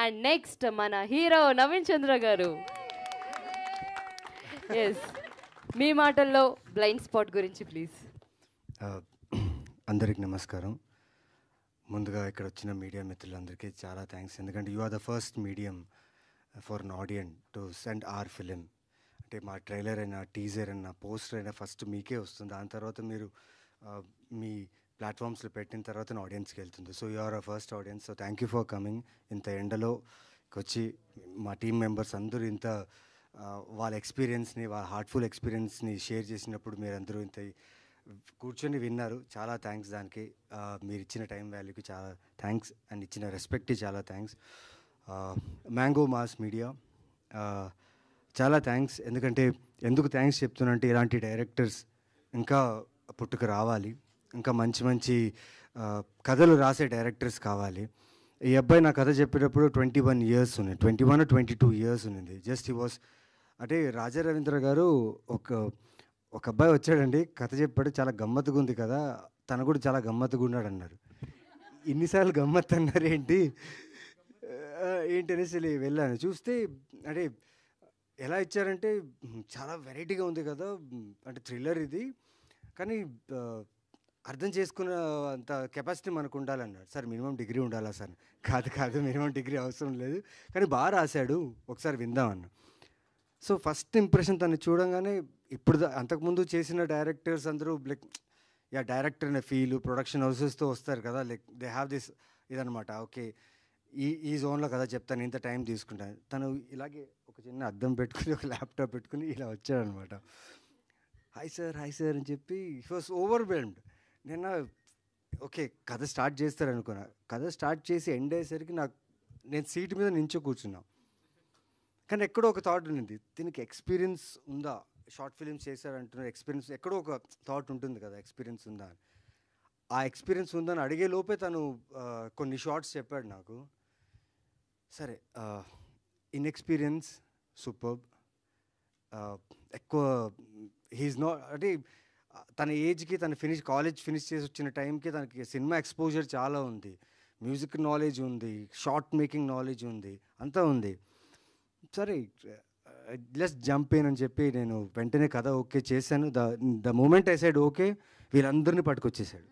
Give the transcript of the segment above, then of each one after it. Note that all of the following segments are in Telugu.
అండ్ నెక్స్ట్ మన హీరో నవీన్ చంద్ర గారు. ఎస్, మీ మాటల్లో బ్లైండ్ స్పాట్ గురించి ప్లీజ్. అందరికి నమస్కారం. ముందుగా ఇక్కడ వచ్చిన మీడియా మిత్రులందరికీ చాలా థ్యాంక్స్. ఎందుకంటే you are the first medium for an audience to send our film. అంటే మా ట్రైలర్ అయినా, టీజర్ అయినా, పోస్టర్ అయినా ఫస్ట్ మీకే వస్తుంది. దాని తర్వాత మీరు మీ ప్లాట్ఫామ్స్లో పెట్టిన తర్వాత ఆడియన్స్కి వెళ్తుంది. So you are a first audience. So thank you for coming. ఇంత ఎండలో వచ్చి మా టీం మెంబర్స్ అందరూ ఇంత వాళ్ళ ఎక్స్పీరియన్స్ని, వాళ్ళ హార్ట్ఫుల్ ఎక్స్పీరియన్స్ని షేర్ చేసినప్పుడు మీరందరూ ఇంత కూర్చొని విన్నారు. చాలా థ్యాంక్స్. దానికి మీరు ఇచ్చిన టైం వాల్యూకి చాలా థ్యాంక్స్ అండ్ ఇచ్చిన రెస్పెక్ట్కి చాలా థ్యాంక్స్. మ్యాంగో మాస్ మీడియా చాలా థ్యాంక్స్. ఎందుకు థ్యాంక్స్ చెప్తున్నా అంటే ఇలాంటి డైరెక్టర్స్ ఇంకా పుట్టుకు రావాలి, ఇంకా మంచి మంచి కథలు రాసే డైరెక్టర్స్ కావాలి. ఈ అబ్బాయి నా కథ చెప్పేటప్పుడు 21 years ఉన్నాయి, 21 or 22 years ఉన్నింది. జస్ట్ హీ వాస్ అంటే రాజా రవీంద్ర గారు ఒక అబ్బాయి వచ్చాడండి, కథ చెప్పాడు, చాలా గమ్మత్తుగా ఉంది కదా, తను కూడా చాలా గమ్మత్తుగా ఉన్నాడు అన్నారు. ఇన్నిసార్లు గమ్మత్తు అన్నారు ఏంటి అనేసి వెళ్ళాను. చూస్తే అంటే ఎలా ఇచ్చారంటే చాలా వెరైటీగా ఉంది కదా, అంటే థ్రిల్లర్ ఇది, కానీ అర్థం చేసుకున్న అంత కెపాసిటీ మనకు ఉండాలన్నాడు. సార్ మినిమం డిగ్రీ ఉండాలా సార్? కాదు మినిమం డిగ్రీ అవసరం లేదు, కానీ బాగా రాశాడు, ఒకసారి విందామన్నా. సో ఫస్ట్ ఇంప్రెషన్ తను చూడంగానే ఇప్పుడు అంతకుముందు చేసిన డైరెక్టర్స్ అందరూ లైక్ డైరెక్టర్ అనే ఫీల్ ప్రొడక్షన్ హౌసెస్తో వస్తారు కదా, లైక్ దే హ్యావ్ దిస్ ఇదనమాట. ఓకే ఈ జోన్లో కదా చెప్తాను, ఇంత టైం తీసుకుంటాను. తను ఇలాగే ఒక చిన్న అద్దం పెట్టుకుని, ఒక ల్యాప్టాప్ పెట్టుకుని ఇలా వచ్చాడనమాట. హాయ్ సార్ అని చెప్పి హీ వాస్ ఓవర్వెల్మ్డ్. నేను ఓకే కథ స్టార్ట్ చేస్తారనుకున్నా. కథ స్టార్ట్ చేసి ఎండ్ అయ్యేసరికి నేను సీట్ మీద నించో కూర్చున్నా. కానీ ఎక్కడో ఒక థాట్ ఉంది, దీనికి ఎక్స్పీరియన్స్ ఉందా, షార్ట్ ఫిలిమ్స్ చేశారంటున్నారు, ఎక్స్పీరియన్స్ ఎక్కడో ఒక థాట్ ఉంటుంది కదా, ఎక్స్పీరియన్స్ ఉందా అని. ఆ ఎక్స్పీరియన్స్ ఉందని అడిగే లోపే తను కొన్ని షార్ట్స్ చెప్పాడు నాకు. సరే, ఇన్ఎక్స్పీరియన్స్ సూపర్బ్. ఎక్కువ హీఈస్ నాట్ అంటే తన ఏజ్కి, తను కాలేజ్ ఫినిష్ చేసి వచ్చిన టైంకి తనకి సినిమా ఎక్స్పోజర్ చాలా ఉంది, మ్యూజిక్ నాలెడ్జ్ ఉంది, షార్ట్ మేకింగ్ నాలెడ్జ్ ఉంది, అంతా ఉంది. సరే లెట్స్ జంప్ ఇన్ అని చెప్పి నేను వెంటనే కథ ఓకే చేశాను. The moment I said okay, వీళ్ళందరినీ పట్టుకొచ్చేసాడు.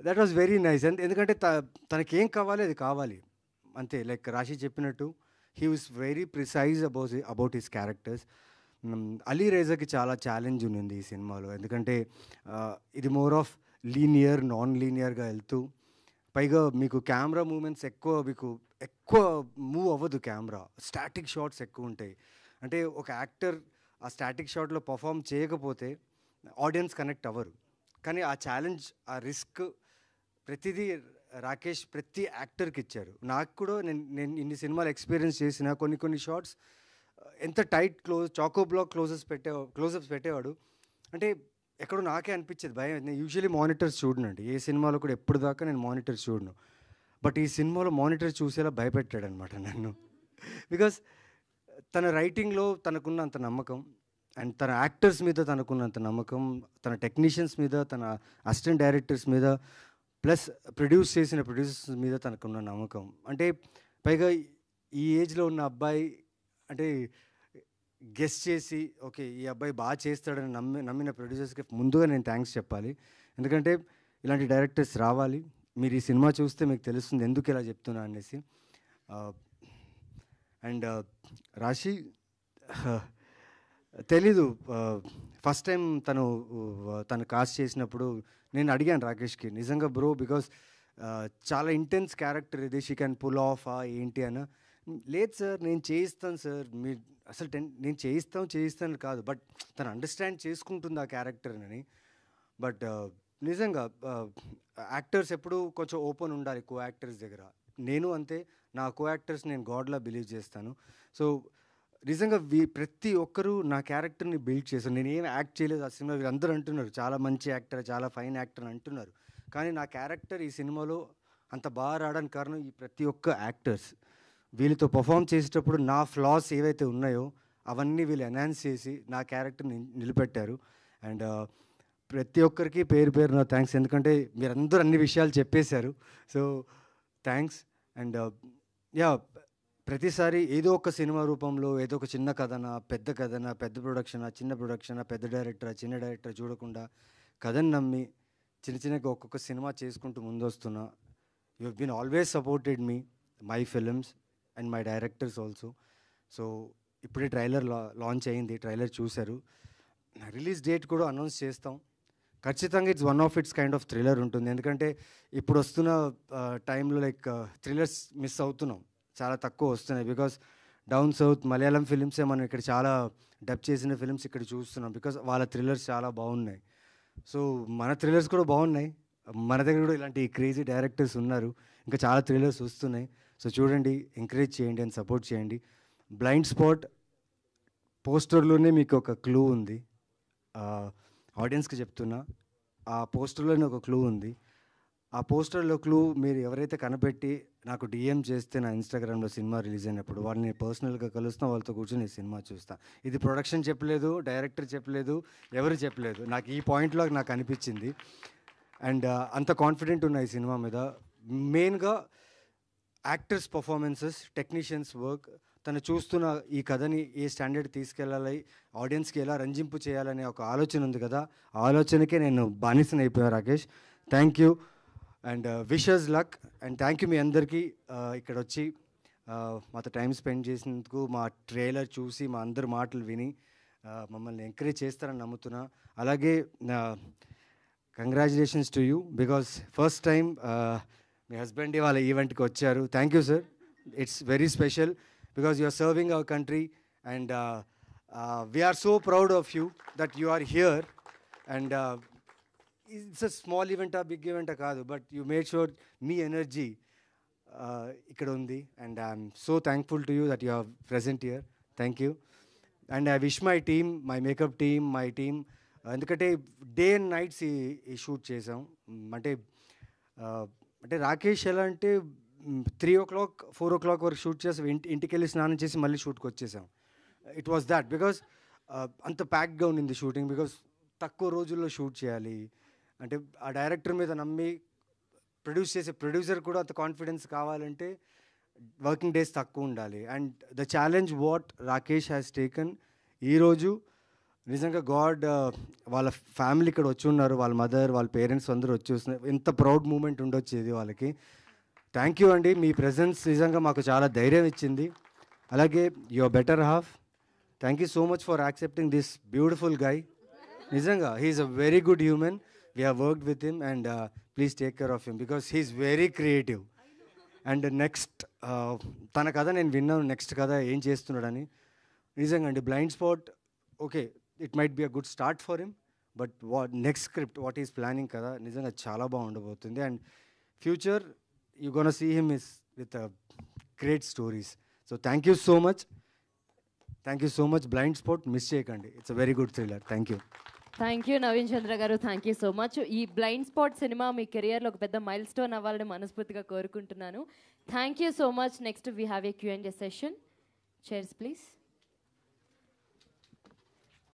That was very nice. ఎందుకంటే తనకేం కావాలి అది కావాలి అంతే. లైక్ రాశి చెప్పినట్టు he was very precise about his characters. Ali రేజాకి చాలా ఛాలెంజ్ ఉంది ఈ సినిమాలో, ఎందుకంటే ఇది మోర్ ఆఫ్ లీనియర్ నాన్ లీనియర్గా వెళ్తూ, పైగా మీకు కెమెరా మూమెంట్స్ ఎక్కువ మూవ్ అవ్వదు, కెమెరా స్టాటిక్ షాట్స్ ఎక్కువ ఉంటాయి. అంటే ఒక యాక్టర్ ఆ స్టాటిక్ షాట్లో పర్ఫామ్ చేయకపోతే ఆడియన్స్ కనెక్ట్ అవ్వరు. కానీ ఆ ఛాలెంజ్, ఆ రిస్క్ ప్రతిదీ రాకేష్ ప్రతి యాక్టర్కి ఇచ్చారు. నాకు కూడా నేను ఇన్ని సినిమాలు ఎక్స్పీరియన్స్ చేసిన కొన్ని షాట్స్ ఎంత టైట్ చాకో బ్లాక్ క్లోజప్స్ పెట్టేవాడు. అంటే ఎక్కడో నాకే అనిపించేది భయం. నేను యూజువలీ మానిటర్స్ చూడనండి, ఏ సినిమాలో కూడా ఎప్పుడు దాకా నేను మానిటర్స్ చూడను. బట్ ఈ సినిమాలో మానిటర్ చూసేలా భయపెట్టాడు అనమాట నన్ను. బికాస్ తన రైటింగ్లో తనకున్నంత నమ్మకం, అండ్ తన యాక్టర్స్ మీద తనకున్నంత నమ్మకం, తన టెక్నీషియన్స్ మీద, తన అసిస్టెంట్ డైరెక్టర్స్ మీద, ప్లస్ ప్రొడ్యూస్ చేసిన ప్రొడ్యూసర్స్ మీద తనకున్న నమ్మకం. అంటే పైగా ఈ ఏజ్లో ఉన్న అబ్బాయి అంటే గెస్ చేసి ఓకే ఈ అబ్బాయి బాగా చేస్తాడని నమ్మిన ప్రొడ్యూసర్స్కి ముందుగా నేను థ్యాంక్స్ చెప్పాలి. ఎందుకంటే ఇలాంటి డైరెక్టర్స్ రావాలి. మీరు ఈ సినిమా చూస్తే మీకు తెలుస్తుంది ఎందుకు ఇలా చెప్తున్నా అనేసి. అండ్ రాశి తెలీదు, ఫస్ట్ టైం తను కాస్ట్ చేసినప్పుడు నేను అడిగాను రాకేష్కి, నిజంగా బ్రో బికాస్ చాలా ఇంటెన్స్ క్యారెక్టర్ ఇది, షీ క్యాన్ పుల్ ఆఫ్ ఏంటి అని. లేదు సార్ నేను చేయిస్తాను సార్, మీరు అసలు నేను చేయిస్తాను కాదు, బట్ తను అండర్స్టాండ్ చేసుకుంటుంది ఆ క్యారెక్టర్ అని. బట్ నిజంగా యాక్టర్స్ ఎప్పుడు కొంచెం ఓపెన్ ఉండాలి కో యాక్టర్స్ దగ్గర. నేను అంతే, నా కో యాక్టర్స్ నేను గాడ్లా బిలీవ్ చేస్తాను. సో నిజంగా ప్రతి ఒక్కరూ నా క్యారెక్టర్ని బిల్డ్ చేశారు. నేను ఏం యాక్ట్ చేయలేదు ఆ సినిమా. వీళ్ళందరూ అంటున్నారు చాలా మంచి యాక్టర్, చాలా ఫైన్ యాక్టర్ అని అంటున్నారు, కానీ నా క్యారెక్టర్ ఈ సినిమాలో అంత బాగా రావడానికి కారణం ఈ ప్రతి ఒక్క యాక్టర్స్. వీళ్ళతో పర్ఫామ్ చేసేటప్పుడు నా ఫ్లాస్ ఏవైతే ఉన్నాయో అవన్నీ వీళ్ళు ఎన్హాన్స్ చేసి నా క్యారెక్టర్ని నిలబెట్టారు. అండ్ ప్రతి ఒక్కరికి పేరు నా థ్యాంక్స్, ఎందుకంటే మీరందరూ అన్ని విషయాలు చెప్పేశారు. So thanks. అండ్ యా ప్రతిసారి ఏదో ఒక సినిమా రూపంలో ఏదో ఒక చిన్న కథనా, పెద్ద ప్రొడక్షనా, చిన్న ప్రొడక్షనా, పెద్ద డైరెక్టరా, చిన్న డైరెక్టరా చూడకుండా కథను నమ్మి చిన్న చిన్నగా ఒక్కొక్క సినిమా చేసుకుంటూ ముందొస్తున్నా. You have been always supported me, my films and my directors also. So ఇప్పుడే ట్రైలర్ లాంచ్ అయింది, ట్రైలర్ చూశారు. రిలీజ్ డేట్ కూడా అనౌన్స్ చేస్తాం. ఖచ్చితంగా it's one of its kind of thriller ఉంటుంది. ఎందుకంటే ఇప్పుడు వస్తున్న టైంలో లైక్ థ్రిల్లర్స్ మిస్ అవుతున్నాం, చాలా తక్కువ వస్తున్నాయి. బికాస్ డౌన్ సౌత్ మలయాళం ఫిలిమ్సే మనం ఇక్కడ చాలా డబ్ చేసిన ఫిలిమ్స్ ఇక్కడ చూస్తున్నాం. బికాస్ వాళ్ళ థ్రిల్లర్స్ చాలా బాగున్నాయి. సో మన థ్రిల్లర్స్ కూడా బాగున్నాయి. మన దగ్గర కూడా ఇలాంటి క్రేజీ డైరెక్టర్స్ ఉన్నారు. ఇంకా చాలా థ్రిల్లర్స్ వస్తున్నాయి. సో చూడండి, ఎంకరేజ్ చేయండి అండ్ సపోర్ట్ చేయండి. బ్లైండ్ స్పాట్ పోస్టర్లోనే మీకు ఒక క్లూ ఉంది. ఆడియన్స్కి చెప్తున్నా, ఆ పోస్టర్లోనే ఒక క్లూ ఉంది. ఆ పోస్టర్లో క్లూ మీరు ఎవరైతే కనిపెట్టి నాకు డిఎం చేస్తే నా ఇన్స్టాగ్రామ్లో సినిమా రిలీజ్ అయినప్పుడు వాళ్ళని పర్సనల్గా కలుస్తాను, వాళ్ళతో కూర్చొని ఈ సినిమా చూస్తాను. ఇది ప్రొడక్షన్ చెప్పలేదు, డైరెక్టర్ చెప్పలేదు, ఎవరు చెప్పలేదు, నాకు ఈ పాయింట్లో నాకు అనిపించింది. అండ్ అంత కాన్ఫిడెంట్ ఉన్న ఈ సినిమా మీద. మెయిన్గా యాక్టర్స్ పర్ఫార్మెన్సెస్, టెక్నీషియన్స్ వర్క్, తను చూస్తున్న ఈ కథని ఏ స్టాండర్డ్ తీసుకెళ్ళాలి, ఆడియన్స్కి ఎలా రంజింపు చేయాలనే ఒక ఆలోచన ఉంది కదా, ఆ ఆలోచనకే నేను బానిసనైపోయాను Rakesh. Thank you and wishes luck. And thank you మీ అందరికీ ఇక్కడ వచ్చి మాతో టైం స్పెండ్ చేసినందుకు, మా ట్రైలర్ చూసి మా అందరి మాటలు విని మమ్మల్ని ఎంకరేజ్ చేస్తారని నమ్ముతున్నా. అలాగే congratulations to you, because first time మీ హస్బెండ్ వాళ్ళ ఈవెంట్కి వచ్చారు. Thank you sir, it's very special because you are serving our country and we're so proud of you that you are here. And it's a small ఈవెంటా బిగ్ ఈవెంటా కాదు, బట్ యూ మేడ్ షూర్ మీ ఎనర్జీ ఇక్కడ ఉంది. And I'm so thankful to you that you are present here. Thank you. And I wish my team, my makeup team, my team, ఎందుకంటే డే అండ్ నైట్స్ ఈ షూట్ చేసాం. అంటే అంటే రాకేష్ ఎలా అంటే 3 o'clock 4 o'clock వరకు షూట్ చేసి ఇంటికి వెళ్ళి స్నానం చేసి మళ్ళీ షూట్కి వచ్చేసాం. ఇట్ వాస్ దాట్ బికాస్ అంత ప్యాక్గా ఉండింది షూటింగ్. బికాస్ తక్కువ రోజుల్లో షూట్ చేయాలి అంటే ఆ డైరెక్టర్ మీద నమ్మి ప్రొడ్యూస్ చేసే ప్రొడ్యూసర్ కూడా అంత కాన్ఫిడెన్స్ కావాలంటే వర్కింగ్ డేస్ తక్కువ ఉండాలి. And the challenge what Rakesh has taken, ఈరోజు నిజంగా గాడ్ వాళ్ళ ఫ్యామిలీ ఇక్కడ వచ్చి ఉన్నారు, వాళ్ళ మదర్, వాళ్ళ పేరెంట్స్ అందరూ వచ్చి వస్తున్నారు. ఎంత ప్రౌడ్ మూమెంట్ ఉండొచ్చేది వాళ్ళకి. థ్యాంక్ యూ అండి, మీ ప్రెజెన్స్ నిజంగా మాకు చాలా ధైర్యం ఇచ్చింది. అలాగే your better half, thank you so much for accepting this beautiful guy. నిజంగా he's a very good human. We have worked with him and please take care of him because he's very creative. And next తన కథ నేను విన్నాను, నెక్స్ట్ కథ ఏం చేస్తున్నాడని. నిజంగా అండి blind spot okay, it might be a good start for him, but next script what is planning కదా నిజంగా చాలా బాగుండబోతుంది. And future you gonna see him is with great stories. So thank you so much, thank you so much. Blind spot miss చేయకండి, it's a very good thriller. Thank you. Thank you Naveen Chandra garu, thank you so much. ఈ బ్లైండ్ స్పాట్ సినిమా మీ కెరియర్లో ఒక పెద్ద మైల్ స్టోన్ అవ్వాలని మనస్ఫూర్తిగా కోరుకుంటున్నాను. Thank you so much. Next we have a Q&A session. Chairs please.